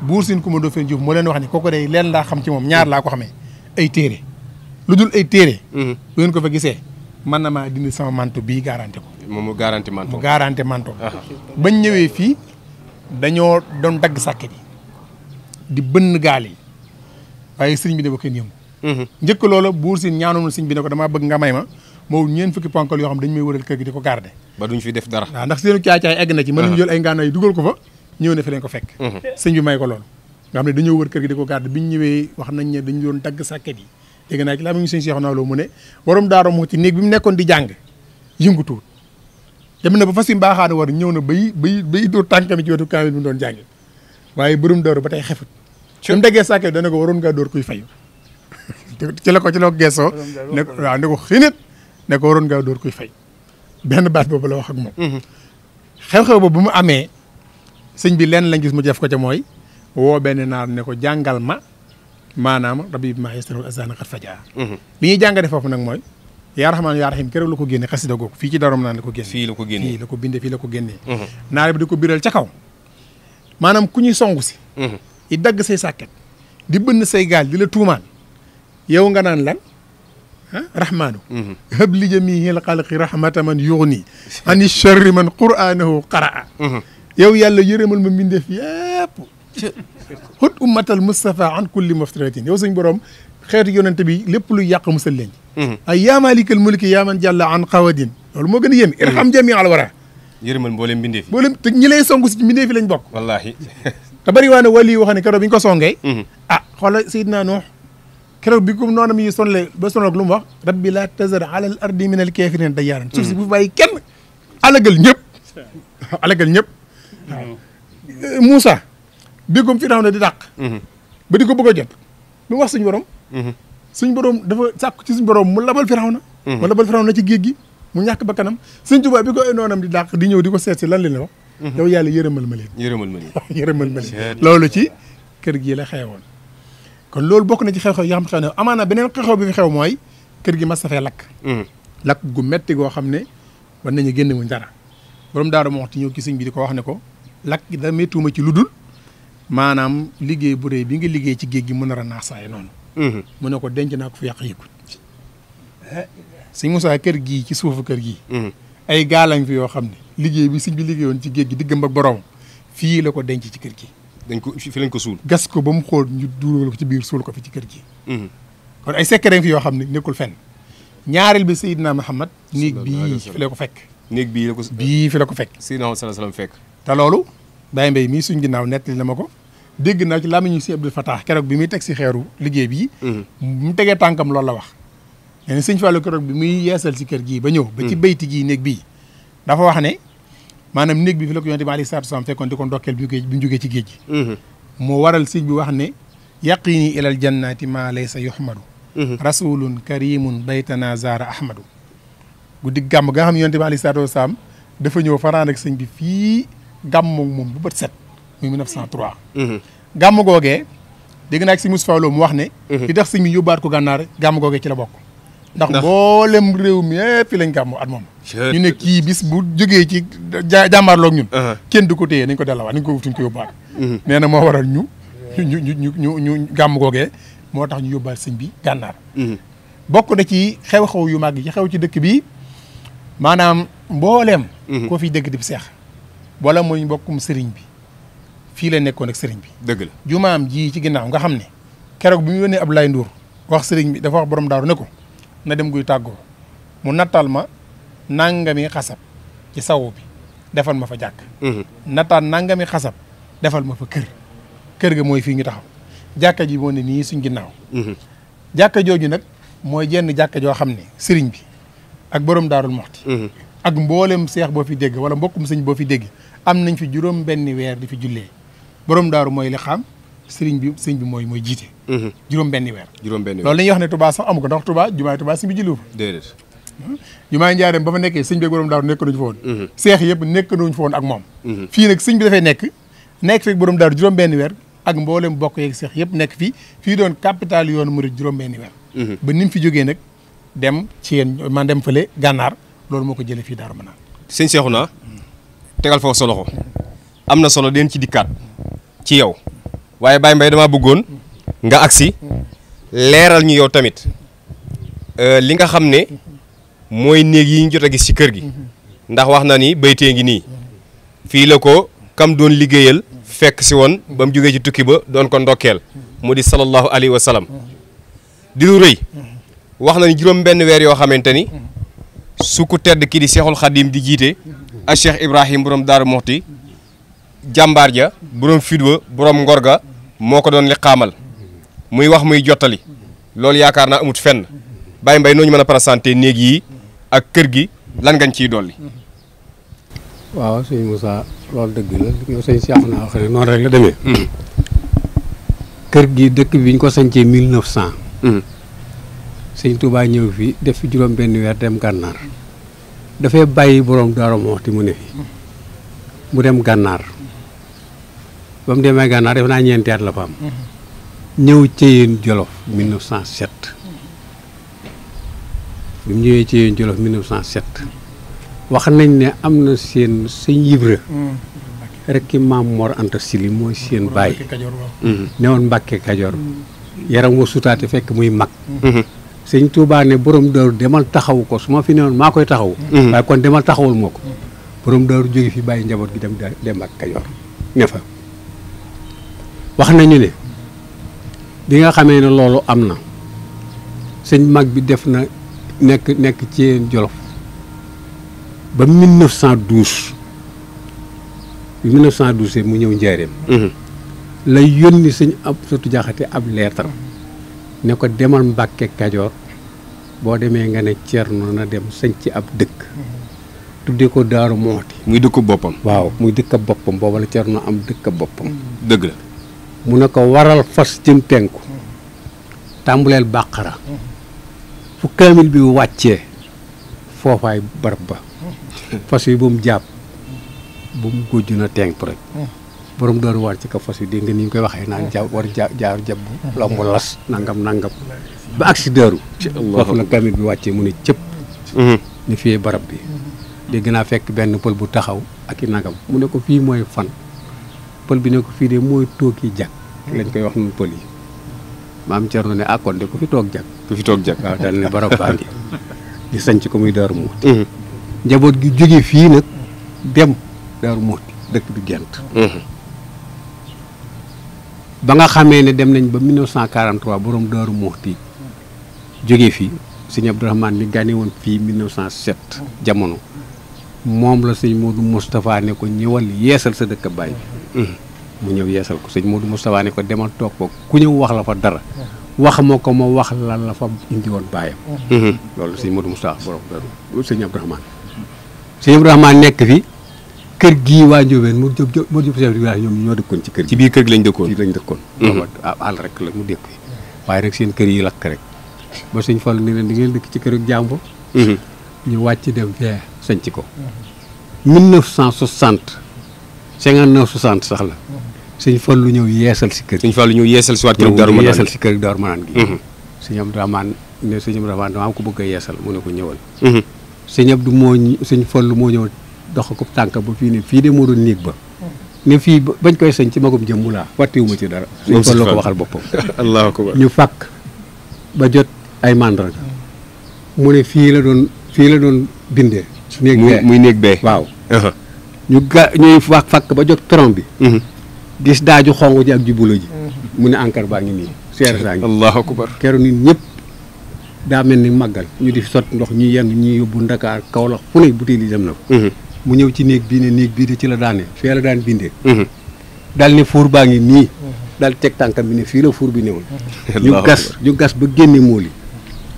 buur Sine Coumba Ndoffène Diouf moo leen wax ni kooku day leen laa xam ci moom ñaar laa ko xamee ay téere lu dul ay téere. bu ngeen ko fa gisee man na maa dindi sama manto bii garanti ko. moom mu garanti manto. mu garanti manto. bañ ñëwee fii dañoo doon dagg sàkket yi di bënn gaal yi waaye sëriñ bi ne ko kenn yëngu. njëkk loola buur Sine ñaanoon sëriñ bi ne ko damaa bëgg nga may ma moo ñeen fukki ponkal yoo xam dañu may wëral kër gi di ko garder. ba duñ fi def dara. waaw ndax seenu caacaay egg na ci. mën nañu jël ay ngànnaay yi dugal ko fa ñëw ne fi leen ko fekk. sëñ bi may ko loolu. nga xam ne dañoo wër kër gi di ko garder biñ ñëwee wax nañ ne dañu doon dagg sàkket yi dégg naa ci laa ma ñu sëñ Cheikh Nawlo mu ne borom Daaru Muxti néeg bi mu nekkoon di jàng yëngutuwul dem na ba fas yi mbaaxaana war ñëw na bay dóor tànkami ci wetu kaamil bi mu doon jàngi waaye borom Daaru ba tey xefut su mu daggee sàkket dana ko waroon ngaa dóor kuy fayu ci la ko geesoo ne ko waaw ne ko xinit ne ko waroon ngaa dóor kuy fay benn baat boobu la wax ak moom xew-xew boobu bu mu amee sëñ bi lenn lañ gis mu def ko ca mooy woo benn naar ne ko jàngal ma maanaam rabbi bi maa yastarul azana xat fajaa li ñuy jàngate foofu nag mooy yaa rahmaan yaa rahim keroog la ko génne xasida googu fii ci darom naan la ko génne fii la ko génne fii la ko bindee fii la ko génnee naar bi di ko biral ca kaw maanaam ku ñuy songu si i dagg say sàkket di bënn say gaal di la tuumaan yow nga naan lan rahmaanu hab li jamihil xalqi rahmata man yughni ani sharri man qur'anahu qaraa yow yàlla yërëmal ma mbindeef yépp xut ummatal Moustapha an kulli muftiratin yow suñ borom xeetu yonente bi lépp luy yàq musal leen ay yaa maalikal mulki yaa man jàlla an xawadin loolu moo gën a yéem irham jami al wara yërëmal mboolem mbindeef yi mboolem te ñi lay songu si ci mbindeef yi lañ bokk wallaahi te bëri waa ne wali wax ne keroog bi ñu ko songee xoola Seydina Nuux keroog bi ko noonu mi sonle ba sonal lu mu wax rabbi la tazar ala al ardi min al kafirin dayyaaran suuf si bu bàyyi kenn alagal ñëpp waaw Moussa bi ko Firawna di dàq ba di ko bëgg a jot lu mu wax suñ borom dafa sàkku ci suñ borom mu labal Firawna mu labal Firawna ci géej gi mu ñàkk ba kanam Sëñ Tuubaa bi ko ay noonam di dàq di ñëw di ko seet si lan la wax yow yàlla yërëmal ma leen yërëmal ma leen loolu ci kër gi la xewoon kon loolu bokk na ci xew-xew yoo xam xew ne amaana beneen xew-xew bi fi xew mooy kër gi mas safee lakk gu metti goo xam ne war nañu génne wuñ dara borom Daaru Muxti ñëw ci sëñ bi di ko wax ne ko lakk gi da méttuuma ci lu dul maanaam liggéey bu rëy bi nga liggéey ci géej gi mën a naax saay noonu mu ne ko denc naa ko fu yàq yëgut sëñ Moussa kër gii ci suufu kër gii ay gaalañ fi yoo xam ne liggéey bi sëñ bi liggéeyoon ci géej gi diggam ak borom fii la ko denc ci kër gi fi lañ ko suul gas ko ba mu xool ñu dugal ko ci biir suul ko fi ci kër gi kon ay secret fi yoo xam ne nekkul fenn ñaareel bi Seydina Muhammad néeg bii fi la ko fekk néeg bii fi la ko fekk Seydina Muhammad sallallahu alayhi wasallam fekk te loolu Baye Mbaye mii suñ ginnaaw nettali na ma ko dégg naa ci làmmiñu si Abdul Fatah keroog bi muy teg si xeeru liggéey bii mu tegee tànkam loolu la wax nee na sëñ Fallou keroog bi muy yeesal si kër gii ba ñëw ba ci bayti gii néeg bii dafa wax ne maanaam néeg bi fi la ko yonent bi alayhi salaatu wasalaam fekkoon di ko ndokkeel bi mu jógee ci géej gi moo waral sëñ bi wax ne yaqini ilal jannati ma laysa yuhmadu rasulun karimun baytana zara ahmadu guddi gàmm nga xam ne yonent bi alayhi salaatu wasalaam dafa ñëw faraan ak sëñ bi fii gàmmoog moom bu bët set muy 1903 gàmm googee dégg naa ci si Moustapha Lo mu wax ne li tax sëñ bi yóbbaat ko gànnaar gàmm googee ci la bokk ndax mboolem réew mi yëpp fi lañ gàmmu at moom ñu ne kii bis bu jógee ci jàmbaarloog ñun kenn du ko téye nañ ko dellawaat nañ ko wutuñ ko yóbbaat nee na moo waral ñu gàmm googee moo tax ñu yóbbaal sëñ bi gànnaar. bokk na ci xew-xew yu mag yi xew ci dëkk bi maanaam mbooleem. koo fiy dégg di fi seex. wala mooy mbokkum sëriñ bi fii la nekkoon ak sëriñ bi. dëgg la jumaam ji ci ginnaaw nga xam ne keroog bi mu yónnee Abdoulaye Ndour wax sëriñ bi dafa wax borom daaru ne ko na dem guy tàggoo mu nattal ma nangami xasab ci sawu bi defal ma fa jàkk. nattaan nangami xasab defal ma fa kër ga mooy fii ñu taxaw jàkka ji moo ne nii suñ ginnaaw. jàkka jooju nag mooy jenn jàkka joo xam ne sëriñ bi ak borom daarul moxti ak mboolem seex boo fi dégg wala mbokkum sëñ boo fi dégg am nañ fi juróom benni weer di fi jullee borom daaru mooy li xam sëriñ bi sëñ bi mooy jiite. juróom benni weer. loolu la ñuy wax ne Touba sax amu ko ndax Touba jumaay Touba sëñ bi julliwu fa. déedéet. jumaay Njaareem ba fa nekkee sëñ bi ak borom daaru nekk nañu fa woon. seex yëpp nekk nañu fa woon ak moom. fii nag sëñ bi dafay nekk fi borom daaru juróom benni weer ak mboolem bokk yeeg seex yëpp nekk fii doon capital yoonu murid juróom benni weer. ba ni mu fi jógee nag dem ci yéen man dem fële gànnaar loolu moo ko jëlee fii Daaru Manaan. sëñ Cheikhouna tegal foofu sa loxo am na solo den ci dikkaat ci yow waaye Baye Mbaye damaa bëggoon nga agsi leeral ñu yow tamit li nga xam ne mooy néeg yi ñu jot a gis ci kër gi ndax wax na ni baytee ngi nii fii la ko kam doon liggéeyal fekk si woon ba mu jógee ci tukki ba doon ko ndokkeel mu di sallallahu alayhi wa sallam di lu rëy wax na ni juróom benn weer yoo xamante ni su ku tedd kii di Seexul Xadim di jiite ak Cheikh Ibrahim borom Daaru Moxti jàmbaar ja borom fidwa borom ngor ga moo ko doon li xaamal muy wax muy jottali loolu yaakaar naa amut fenn Baye Mbaye noo ñu mën a présenté néeg yi ak kër gi lan ngañ ciy dolli. waaw sëñ Moussa loolu dëgg la yow sëñ Cheikh naa wax ne noonu rek la demee. kër gi dëkk bi ñu ko sañcee 1900. sëñ Touba ñëw fi def fi juróom benn weer dem gànnaar dafay bàyyi borom Daaru Moxti mu ne fi mu dem gànnaar ba mu demee gànnaar def naa ñeenti at la fa am ñëw Ceyeen Jolof 1907 bi mu ñëwee Ceyeen Jolof 1907 wax nañ ne am na seen sëñ Ibra rek ki maam Mor Anta Sili mooy seen baay newoon Mbàkke Kajoor yaram wa sutaate fekk muy mag sëñ Touba ne borom daaru demal taxawu ko su ma fi newoon maa koy taxawu waaye kon demal taxawul moo ko borom daaru jóge fi bàyyi njaboot gi dem ak Kajoor ne fa wax nañu ne bi nga xamee ne loolu am na sëñ mag bi def na nekk ci yéen Jolof ba 1912 bi 1912 mu ñëw Njaaréem lay yónni sëñ ab sotu jaxate ab leetar ne ko demal Mbàkke Kajoor boo demee nga ne Cerno na dem sañ ci ab dëkk tuddee ko Daaru Moxti muy dëkku boppam. waaw muy dëkk boppam booba la Cerno am dëkk boppam. dëgg la. mu ne ko waral fas jëm penku tàmbuleel Bàqara fu kaamil bi wàccee foofaay barab ba fas yi ba mu jàpp ba mu góoju na tenk rek borom Daaru waar ci kaw fas yi dégg nga ni ñu koy waxee naan jaar jab lomb las nangam ba agsi Daaru foofu la kaamil bi wàccee mu ne cëpp ni fii barab bi dégg naa fekk benn pël bu taxaw ak i nagam mu ne ko fii mooy fan pël bi ne ko fii de mooy tooki jag lañ koy wax nun pël yi maam Cerno ne akon de ku fi toog jag waaw dal ne barab baa ngi di sanc ko muy Daaru Muxti njaboot gi jóge fii nag dem Daaru Muxti dëkk bi gent ba nga xamee ne dem nañ ba 1943 borom Daaru Muxti jóge fii sëñ Abdourahmane mi gane woon fii 1907 jamono moom la sëñ Modou Moustapha ne ko ñëwal yeesal sa dëkk baay bi mu ñëw yeesal ko sëñ Modou Moustapha ne ko demal toog ko ku ñëw wax la fa dara wax ma ko ma wax lan la fa indi woon baayam loolu sëñ Modou Moustapha borom Daaru sëñ Abdourahmane nekk fi kër gii waa Ndiobène mu jub chef de village ñoom ñoo dëkkoon ci kër gi ci biir kër gi lañ dëkkoon booba àll rek la mu dëkk fi waaye nag seen kër yi lakk rek ba sëñ Fall ni leen di ngeen dëkk ci kër ak jàmbur ñu wàcc dem fee sañc ko 1960 59 60 sax la sëñ Fall lu ñëw yeesal si kër gi sëñ Fall lu ñëw yeesal si waat kër Daaru Manaan yeesal si kër Daaru Manaan gi sëñ Abdourahmane dama am ko bëgg a yeesal mu ne ko ñëwal sëñ Abdou sëñ Fall moo ñëw dox ko tànk ba fii ne fii de moo doon néeg ba ne fii bañ koy sëñ ci magum jëmmu laa wattiwuma ci dara. moom sëñ Fallu ko waxal boppam. allahu akbar. ñu fàkk ba jot ay mandarga mu ne fii la doon bindee. néeg bee muy néeg bee. waaw. ñuy fàkk ba jot peron bi. gis daaju xong ji ak ju bula ji. mu ne encre baa ngi nii. seere saa ngi allahu akbar. keroog nit ñëpp daa mel ni màggal ñu di sotti ndox ñi yenn ñi yóbbu Ndakaar Kaolack fu ne butéel yi dem na ko. mu ñëw ci néeg bii ne néeg bii de ci la daane fee la daan bindee. daal ne fuur baa ngi nii. daal teg tànkam bi ne fii la fuur bi newoon. ñu gas ba génne mool yi.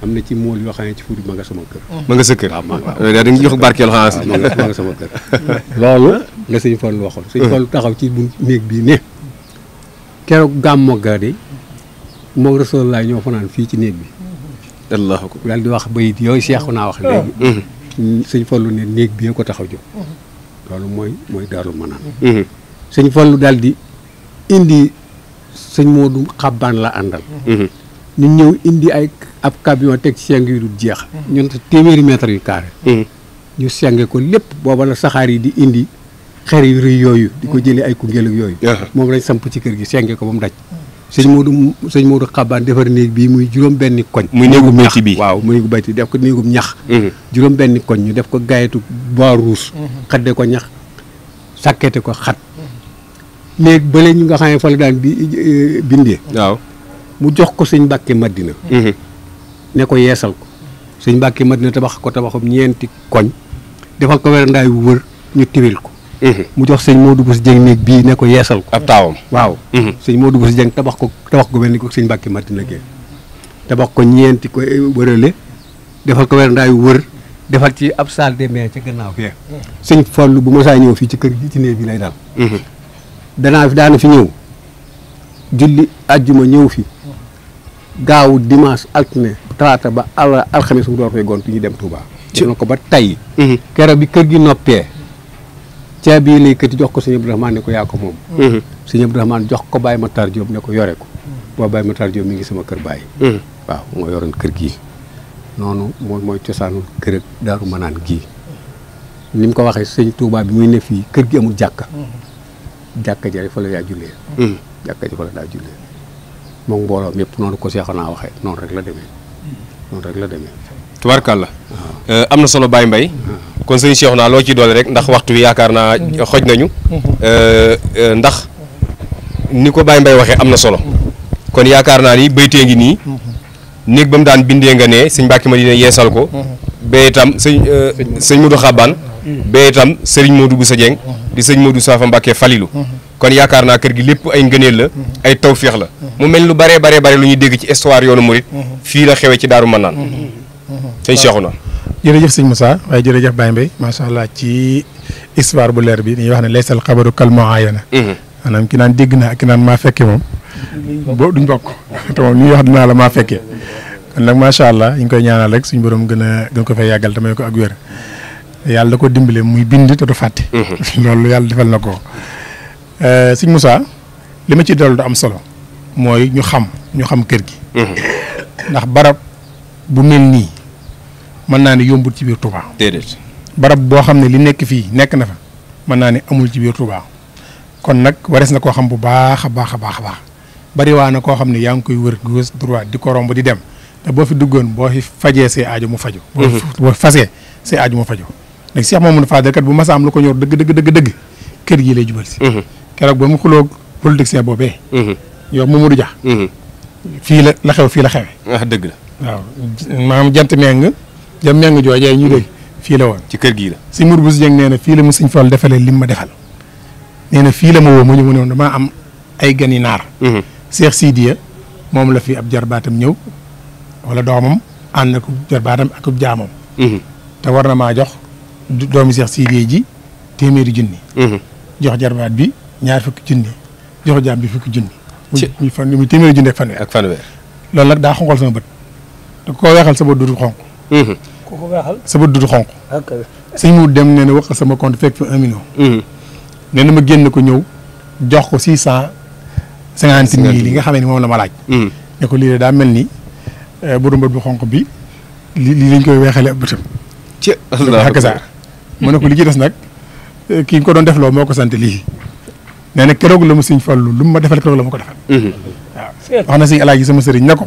am na ci mool yoo xam ne ci fuur bi ma nga sama kër. ma nga sa kër. waaw da nga jox barkeel xanaa ma nga sama kër. loolu la sëñ Fallu waxoon. sëñ Fallu taxaw ci bu néeg bii ne. keroog gàmmu ga de moom Rasulullah ñoo fanaan fii ci néeg bi. allahu akbar. daal di wax bayit yooyu seexu naa wax léegi. sëñ Fallu ne néeg bi ko taxaw jóg. loolu mooy Daaru Manaan. sëñ Fallu daal di indi sëñ Moodu Xabbaan la àndal. ñu ñëw indi ab camion teg seng yu dul jeex. ñun téeméeri mètre yu carré. ñu senge ko lépp booba la saxaar yi di indi xer yu rëy yooyu. di ko jëlee ay Koungheul ak yooyu. moom lañ samp ci kër gi senge ko ba mu daj. sëñ Moodu Xabbaan defar néeg bii muy juróom-benni koñ. muy néegu bayti bi waaw muy néegu bayti def ko néegum ñax. juróom-benni koñ ñu def ko gayetu bois rouge. xadde ko ñax sàkkete ko xat. néeg bële ñu nga xam ne fa la daan bindee. waaw mu jox ko sëñ Mbàkke Madina. ne ko yeesal ko sëñ Mbàkke Madina tabaxum ñeenti koñ defal ko werandaay bu wër ñu tiwil ko. mu jox sëñ Modou Bousso Dieng néeg bii ne ko yeesal ko. ab taawam waaw. sëñ Modou Bousso Dieng tabax ko mel ni ko sëñ Mbàkke Madina gee tabax ko ñeenti ko wërale defal ko werandaay bu wër defal ci ab salle de bain ca gannaaw fee. sëñ Fallu bu ma saa ñëw fii ci kër gi ci néeg bi lay daal. daana fi ñëw julli àjjuma ñëw fi gaawu dimanche altine talaata ba alxames bu door fay gontu ñu dem Touba. def na ko ba tey. keroog bi kër gi noppee caabi yi lay kati jox ko sëñ Abdourahmane ne ko yaa ko moom. sëñ Abdourahmane jox ko Baye Matar Diop ne ko yore ko boo Baye Matar Diop mi ngi sama kër Baye. waaw moo yoroon kër gii noonu mooy cosaanul kër ak Daaru Manaan gii ni mu ko waxee sëñ Touba bi muy ne fii kër gi amul jàkka. jàkka ji fa la yaa jullee. jàkka ji fa la daa jullee moom mbooloo mépp noonu ko seexoon naa waxee noonu rek la demee. tubaarkàlla. am na solo Baye Mbaye. kon sëñ Cheikh naa loo ciy doole rek ndax waxtu wi yaakaar naa xoj nañu. ndax ni ko Baye Mbaye waxee am na solo. kon yaakaar naa ni baytee ngi nii. néeg ba mu daan bindee nga ne sëñ Mbàkke Madina yeesal ko. bee itam sëñ Modou Xabbaan. bee itam sëriñ Modou Bousso Dieng. di sëñ Modou Safa Mbàkke Falilu. kon yaakaar naa kër gi lépp ay ngëneel la. ay tawféex la. mu mel lu bare lu ñuy dégg ci histoire yoonu murit fii la xewee ci Daaru Manaan. sëñ Cheikhouna. jërëjëf sëñ Moussa waaye jërëjëf Baye Mbaye macha allah ci histoire bu leer bi dañuy wax ne laysal xabaru kal muayana. maanaam ki naan dégg naa ak ki naan maa fekke moom. boo duñ bokk te moom li ñuy wax dinaa la maa fekkee. kon nag macha allah ñu ngi koy ñaanal rek suñu borom gën ko fay yàggal te may ko ak wér. yàlla da ko dimbale muy bind te du fàtte. loolu yàlla defal na ko. sëñ Moussa li ma ci dolli du am solo mooy ñu xam kër gi. ndax barab bu mel nii mën naa ne yombul ci biir Touba. déedéet. barab boo xam ne li nekk fii nekk na fa mën naa ne amul ci biir Touba kon nag warees na koo xam bu baax a baax. bari waa na koo xam ne yaa ngi koy wër gauche droite di ko romb di dem te boo fi duggoon boo fi fajee say aajo mu faju. boo fasee say aajo mu faju. nag Cheikh Mamadou Fadel kat bu masa am lu ko ñor dëgg kër gi lay jubal si. keroog ba mu xuloo politicien boobee. yow Mamadou Dia. fii la xew fii la xewee. ah dëgg la. waaw maanaam jant meng joojee ñu dégg fii la woon. ci kër gii la. si Mourou Bousso Dieng nee na fii la mu sëñ Fall defalee lim ma defal. nee na fii la ma woo ma ñëw ne damaa am ay gani naar. Cheikh Sidiya moom la fi ab jarbaatam ñëw wala doomam ànd ak jarbaatam ak jaamam. te war na maa jox doomi Cheikh Sidiya ji téeméeri junni. jox jarbaat bi ñaar fukki junni jox jaam bi fukki junni. muy téeméeri junni ak fanweer. loolu nag daa xonqal sama bët. da koo weexal sa bët du xonq. ku ko weexal sa bët du xonq. sëñ mu dem nee na wax sama compte fekk fa 1 million. nee na ma génn ko ñëw jox ko 650 000 li nga xam ne moom la ma laaj. ne ko lii de daa mel ni borom bët bu xonq bi lii lañ koy weexalee ab bëtam. ci Allah mu ne ko li ci des nag ki nga ko doon def loo moo ko sant lii. nee na keroog la ma sëñ Fallu lu mu ma defal keroog la ma ko defal. waaw wax na sëñ Alaaji sama sëriñ ne ko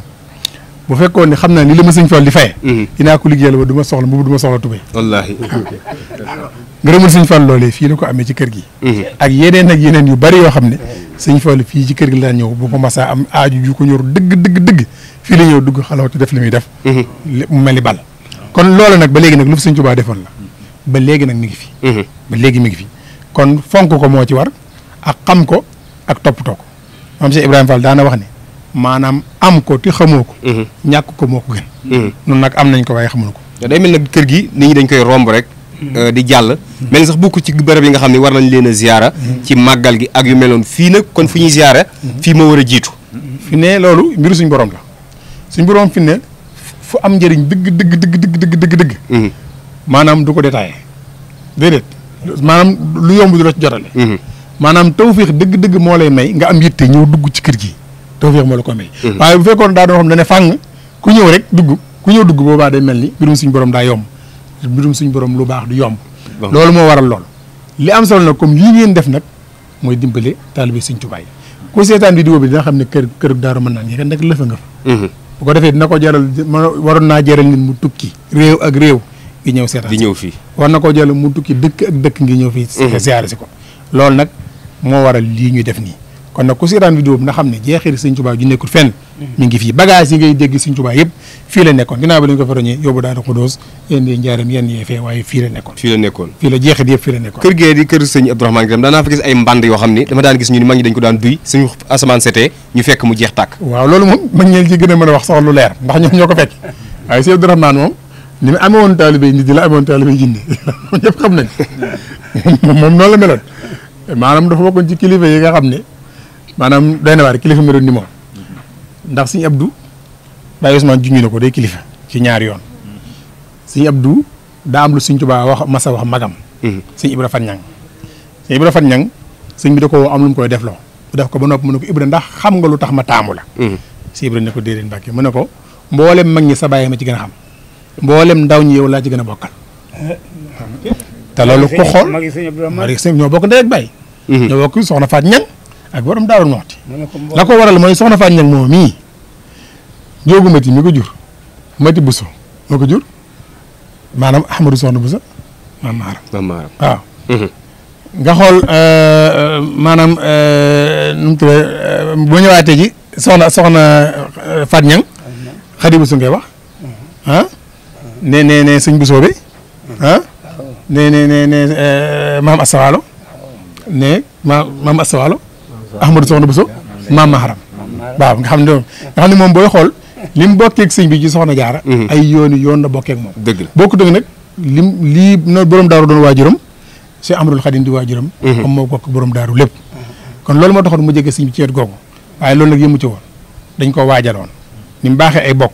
bu fekkoon ne xam naa ni la ma sëñ Fallu di faye. dinaa ko liggéeyal ba du ma soxla mbubu du ma soxla tubéy. wallaahi. ngërëmul sëñ Fallu loolee fii la ko amee ci kër gi. ak yeneen yu bari yoo xam ne sëñ Fallu fii ci kër gi la ñëw bu ko masaa am aaju ju ko ñor dëgg fii la ñëw dugg xalawte def li muy def. mu mel ni bal. kon loolu nag ba léegi nag lu fi sëñ Tuubaa defoon la ba léegi nag mi ngi fi. ba léegi mi ngi fi kon fonk ko moo ci war ak xam ko ak toppatoo ko maam Cheikh Ibrahima Fall daana wax ne maanaam am ko te xamoo ko. ñàkk ko moo ko gën. nun nag am nañ ko waaye xamuñu ko. day mel nag kër gi nit ñi dañ koy romb rek. di jàll. mel ni sax bokk ci bërëb yi nga xam ne war nañ leen a ziyaara. ci màggal gi ak yu meloon fii nag kon fu ñuy ziyaara. fii moo war a jiitu. fi ne loolu mbiru suñ borom la suñ borom fi ne fu am njëriñ dëgg. maanaam du ko détaillé. déedéet maanaam lu yomb du la ci jotale. maanaam tawféex dëgg moo lay may nga am yitte ñëw dugg ci kër gi tawféex moo la ko may. waaye bu fekkoon daa doon xam ne fàng ku ñëw rek dugg boobaa day mel ni mbirum suñ borom daa yomb mbirum suñ borom lu baax du yomb. loolu moo waral lool. li am solo nag comme lii ngeen def nag mooy dimbale taalibe Sëñ Tuubaa yi ku seetaan vidéo bi dina xam ne kër Daaru Manaan yi rek lëfa nga fa. bu ko defee dina ko jaral waroon naa jaral nit mu tukki réew ak réew ngi ñëw seetaan di ñëw fii war na koo jaral mu tukki dëkk ak dëkk ngi ñëw fii siyaare si ko loolu nag moo waral lii ñuy def nii kon nag ku seetaan vidéo bi nga xam ne jeexiri Sëñ Tuubaa ju nekkul fenn mi ngi fii bagage yi ngay dégg Sëñ Tuubaa yëpp fii la nekkoon ginnaaw ba lañ ko farañee yóbbu Daaru Xudoos yenn yi njaaram yenn yee fee waaye fii la nekkoon fii la jeexit yëpp fii la nekkoon kër gee di kër Sëñ Abdourahmane itam daanaa fa gis ay mband yoo xam ni dama daan gis ñu ni mag ñi dañ ko daan duy suñu asamaan setee ñu fekk mu jeex tàkk waaw loolu moom mag ñeen ci gën a mën a wax sax lu leer ndax ñoom ñoo ko fekk waaye Sëñ Abdourahmane moom ni mu amee woon taalibe nit di la amee woon taalibe jinne ñëpp xam nañ moom noonu la meloon maanaam dafa bokkoon ci kilifa yi nga xam ne maanaam doy na waar kilifa meloon ni moom ndax Sëñ Abdou Baye Ousmane junñu na ko day kilifa ci ñaari yoon Sëñ Abdou daa am lu Sëñ Tuubaa wax masa wax magam Sëñ Ibra Fat Ñang Sëñ Ibra Fat Ñang sëñ bi da ko am lu mu koy defloo mu def ko ba noppi mu ne ko Ibra ndax xam nga lu tax ma taamu la Sëñ Ibra ne ko déedéet Mbàkke mu ne ko mboolem mag ñi sa bàyyi ma ci gën a xam mboolem ndaw ñi yow laa ci gën a bokkal te loolu ko xool magi sëñ ñoo bokk ndey ak baay ñoo bokk soxna Faat Ñang ak borom Daaru Muxti la ko waral mooy soxna Faat Ñang moom mii Njoogu Mati mi ko jur Mati Buso moo ko jur maanaam Ahmadou Soxna Buso maam Maaram waaw nga xool maanaam nu mu tuddee boo ñëwaatee ji soxna Faat Ñang Xadi Buso ngay wax ah ne sëñ Buso bi ah ne maam Asawalo ne maam Asawalo Ahmadou Soxna Buso maam Maharam waaw nga xam ne moom booy xool li mu bokkeeg sëñ bi ci soxna Jaara ay yoon la bokkeeg moom dëgg la bokku dëgg nag lii no borom daaru doon waajuram Cheikh Ahmadul Xadim di waajuram comme moo bokk borom daaru lépp kon loolu moo taxoon mu jege sëñ bi ci wet googu waaye loolu nag yëmu ci woon dañ ko waajaloon ni mu baaxee ay bokk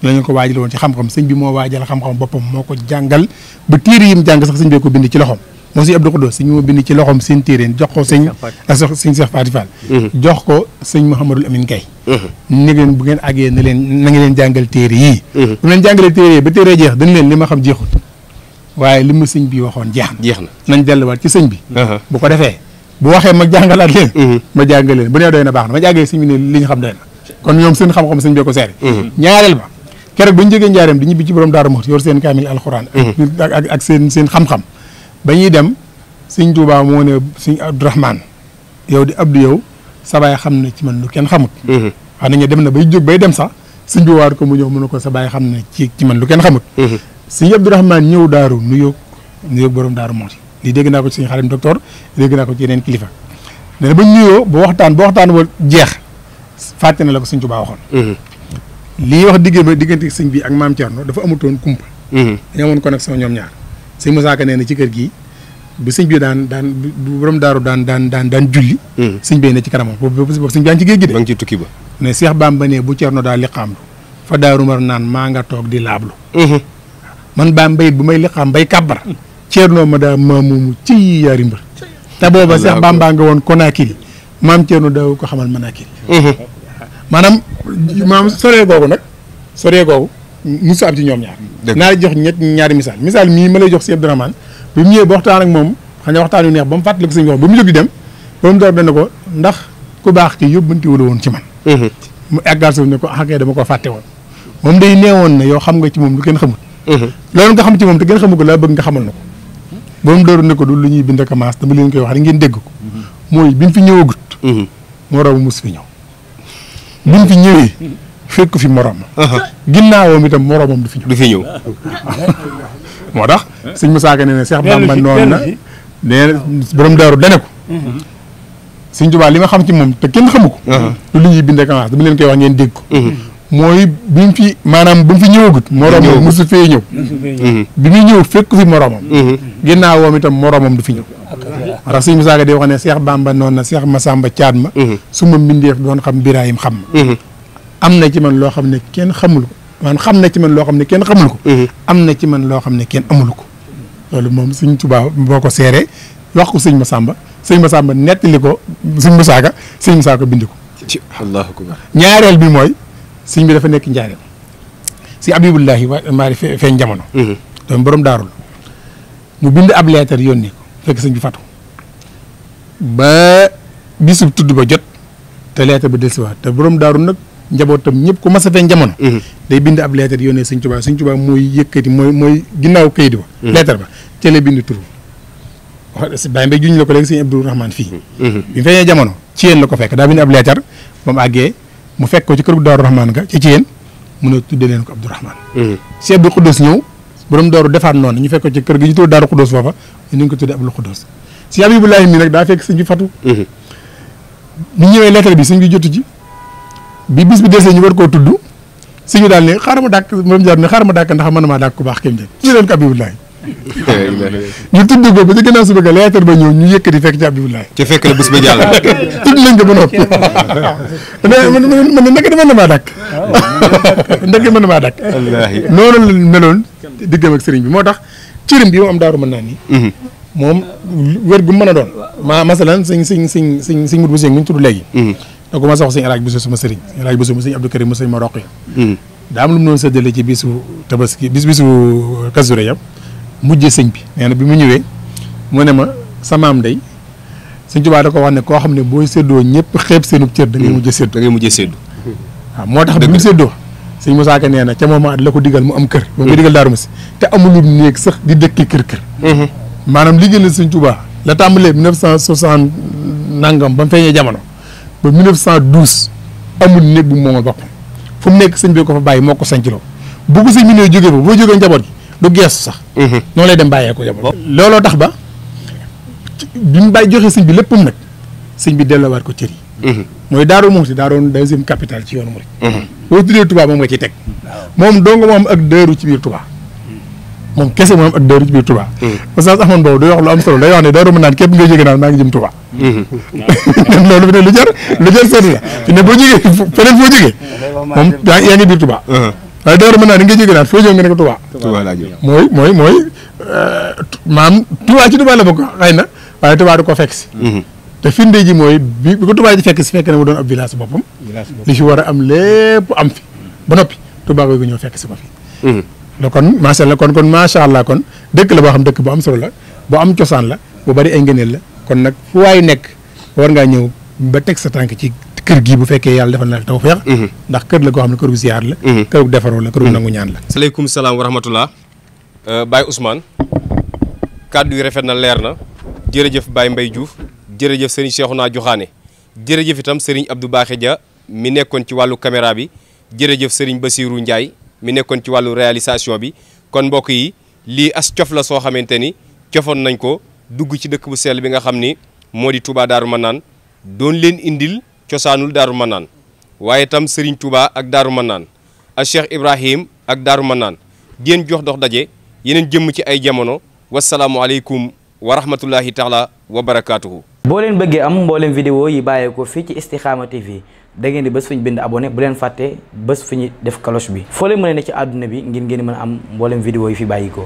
lañu ko waajal woon ci xam-xam sëñ bi moo waajal xam-xam boppam moo ko jàngal ba téere yi mu jàng sax sëñ bee ko bind ci loxoom moo sëñ Abdou Khoudoss sëñ moo bind ci loxoom seen téere jox ko sëñ Cheikh Faty Fall jox ko sëñ Mouhamadul Amine Gaye ni ngeen bu ngeen àggee na nga leen jàngal téere yii bu leen jàngalee téere yi ba téere jeex dañ leen li ma xam jeexut waaye li ma sëñ bi waxoon jeex na nañ delluwaat ci sëñ bi bu ko defee bu waxee ma jàngalaat leen ma jàngal leen bu nee doy na baax na ma jàngee sëñ bi ne li ñu xam doy na kon ñoom seen xam-xam sëñ bee ko seere ñaareel ba keroog ba ñu jógee njaareem di ñibbi ci borom Daaru Muxti yor seen kaamil alxuraan ak seen xam-xam ba ñuy dem sëñ Tuubaa moo ne sëñ Abdourahmane yow di Abdou yow sa baay xam ne ci man lu kenn xamut wax nañu dem na bay jóg bay dem sax sëñ bi waar ko mu ñëw mu ne ko sa baay xam ne ci man lu kenn xamut sëñ Abdourahmane ñëw daaru nuyoog borom Daaru Muxti lii dégg naa ko ci sëñ Xadim docteur dégg naa ko ci yeneen kilifa ne ba nuyoo ba waxtaan wa jeex fàtte na la ko sëñ Tuubaa waxoon lii wax diggante sëñ bi ak maam Thierno dafa amutoon kumpa dañoo amoon connexion ñoom ñaar sëñ Moussa Ka nee na ci kër gii bu sëñ bi daan bu borom daaru daan julli sëñ bi ne ci kanamam boobu sëñ bi daan ci géej gi de ngi ci tukki ba ne Cheikh Bamba ne bu Thierno daal liqaamlu fa daaru mar naan maa nga toog di laablu man Bamba it bu may liqaam bay kàbbar Thierno ma daa maamumu ci yaari mbër te booba Cheikh Bamba nga woon Conakry maam Thierno daaw ko xamal Manakiri maanaam soree googu musu am ci ñoom ñaar naa la jox ñaari misaal mii ma lay jox si Abdourahmane bi mu ñëwee ba waxtaan ak moom xam ne waxtaan yu neex ba mu fàttali ko sëñ bi wax ba mu jóg di dem borom daaru dana ko ndax ku baax ki yóbbanti wala woon ci man mu eggal suuf ne ko xakee dama ko fàtte woon moom day neewoon na yow xam nga ci moom lu kenn xamul loolu nga xam ci moom te kenn xamul ko laa bëgg nga xamal na ko borom daaru ne ko du lu ñuy bind ak maas dama leen koy wax rek ngeen dégg ko mooy bi mu fi ñëwagut moroom mus fi ñëw bi mu fi ñëwee fekk fi moroom ginnaawam itam moroomam du fi ñëw moo tax sëñ Musaa Ka ne ne Seex Bamba noonu na nee borom daaru dane ko sëñ Tuubaa li ma xam ci moom te kenn xamu ko lu ñuy bind ak maas dama leen koy wax ngeen dégg ko mooy bi mu fi maanaam bu mu fi ñëwagut moroomam mosu fee ñëw bi muy ñëw fekk fi moroomam ginnaawam itam moroomam du fi ñëw moo tax sëñ Musaa Ka di wax ne Seex Bamba noonu na Seex Masamba caat ma su ma mbindeef doon xam Birahim xam ma am na ci man loo xam ne kenn xamul ko man xam na ci man loo xam ne kenn xamul ko am na ci man loo xam ne kenn amul ko loolu moom sëñ Tuubaa boo ko seeree wax ko sëñ Masamba nettali ko sëñ Musaa Ka bind ko Allahu akbar ñaareel bi mooy sëñ bi dafa nekk njaareem si Abibullahi maari feeñ jamono doon borom daarul mu bind ab leetar yónni ko fekk sëñ bi fatu ba bisub tudd ba jot te leetar ba dellusiwaat te borom daarul nag njabootam ñëpp ku mas a feeñ jamono day bind ab leetar yónnee sëñ Tuubaa mooy yëkkati mooy ginnaaw kayit ba leetar ba ca la bind tur wax Baye Mbaye juñ la ko léegi sëñ Abdou Rahman fii bi mu feeñee jamono ci yéen la ko fekk daa bind ab leetar ba mu àggee mu fekk ko ci kër Daaru Rahman ga ci yéen mun a tuddee leen ko Abdou Rahman si Abdou Xuddus ñëw borom daaru defaat noonu ñu fekk ko ci kër gi ñu tudd Daaru Xuddus foofa ñu ngi ko tuddee Abdou Xuddus si Abibulahi mi nag daa fekk sëñ bi fatu ñu ñëwee leetar bi sëñ bi jotu ci bi bis bi desee ñu war koo tudd sëñ bi daal ne xaaral ma dàkk moom jaar ne xaaral ma dàkk ndax mën maa dàkk ku baax kéem jël ñu leen ko Abibulahi ñu tudd ko ba ci gannaaw suba ga leetar ba ñëw ñu yëkkati fekk ci Abibulahi ci fekk la bés ba jàll tudd nañ ko ba noppi man naka mën na maa dàkk ndeke mën na maa dàkk noonu la meloon diggam ak sëriñ bi moo tax cërim bi moom am daaru mën naa nii moom wér gu mën a doon masalan sëñ mut bu sëñ ñu tudd léegi da ko ma sox sëñ alaaj bisu sama sëriñ sëñ alaaj bisu mu sëñ Abdou Karim mu sëñ ma roq yi daa am lu mu doon séddale ci bisu tabaski bisu Kazu Rajab mujjee sëñ bi nee na bi mu ñëwee mu ne ma samaam day sëñ Tuubaa da ko wax ne koo xam ne booy séddoo ñëpp xeeb seenub cër da ngay mujjee séddu waaw moo tax bi mu séddoo sëñ Musaa Ka nee na ca moom at la ko digal mu am kër ba mu ko digal Daaru Musi te amulum néeg sax di dëkki kër maanaam liggéey na sëñ Tuubaa la tàmbalee 1960 nangam ba mu feeñee jamono ba 1912 amul néeg bu moomal boppam fu mu nekk sëñ bi ko fa bàyyi moo ko sancloo bu ko sëñ bi ne jógee fa boo jógee njaboot gi du geesu sax noonu lay dem bàyyee ko njaboot looloo tax ba bi mu bàyyi joxee sëñ bi léppam nag sëñ bi delloowaat ko cër yi mooy Daaru Muxti daa doon deuxième capitale ci yoonu murid boo tuddee Touba moom nga ciy teg moom dong moo am ak dëru ci biir Touba moom kese moo am ak dëru ci biir Touba Oustaz Ahmad boobu day wax lu am solo day wax ne Daaru mën naan képp ngay jóge naan maa ngi jëm Touba loolu fi ne lu jar seet la fi ne boo jógee feneen foo jógee moom yaa ngi biir Touba waaye Daaru mën naan ni nga jóge naan foo jóge nga ne ko Touba mooy maam Touba ci Touba la bokk xëy na waaye Touba du ko fekk si te firnde ji mooy bi ko Touba ji fekk si fekk na mu doon ab village boppam li fi war a am lépp am fi ba noppi Touba googu ñëw fekk si ko fi la kon macha allah kon macha allah kon dëkk la boo xam dëkk bu am solo la bu am cosaan la bu bari ay ngëneel la kon nag fu waay nekk war ngaa ñëw ba teg sa tànk ci kër gi bu fekkee yàlla defal na la tawfeex ndax kër la koo xam ne kër gu ziyaar la kër gu defaroo la kër gu nangu ñaan la aleykum salaam wa rahmatullah Baye Ousmane kàddu yi rafet na leer na jërëjëf Baye Mbaye Diouf jërëjëf sëriñ Cheikhouna Joxaane jërëjëf itam sëriñ Abdou Baaxe Dia mi nekkoon ci wàllu caméra bi jërëjëf sëriñ Basirou Ndiaye mi nekkoon ci wàllu réalisation bi kon mbokk yi lii as cof la soo xamante ni cofoon nañ ko dugg ci dëkk bu sell bi nga xam ni moo di Touba Daaru Manaan doon leen indil cosaanul Daaru Manaan waaye itam sëriñ Touba ak Daaru Manaan ak Cheikh Ibrahim ak Daaru Manaan génn jox dox daje yeneen jëmm ci ay jamono wasalaamualeykum wa rahmatullahi taala wa barakaatuhu. boo leen bëggee am mboolem vidéo yi bàyyeekoo fii ci Istikhama TV da ngeen di bés fu ñu bind abonné bu leen fàtte bés fu ñu def cloche bi foo leen mën a ne ci àdduna bi ngir ngeen mën a am mboolem vidéo yi fi bàyyikoo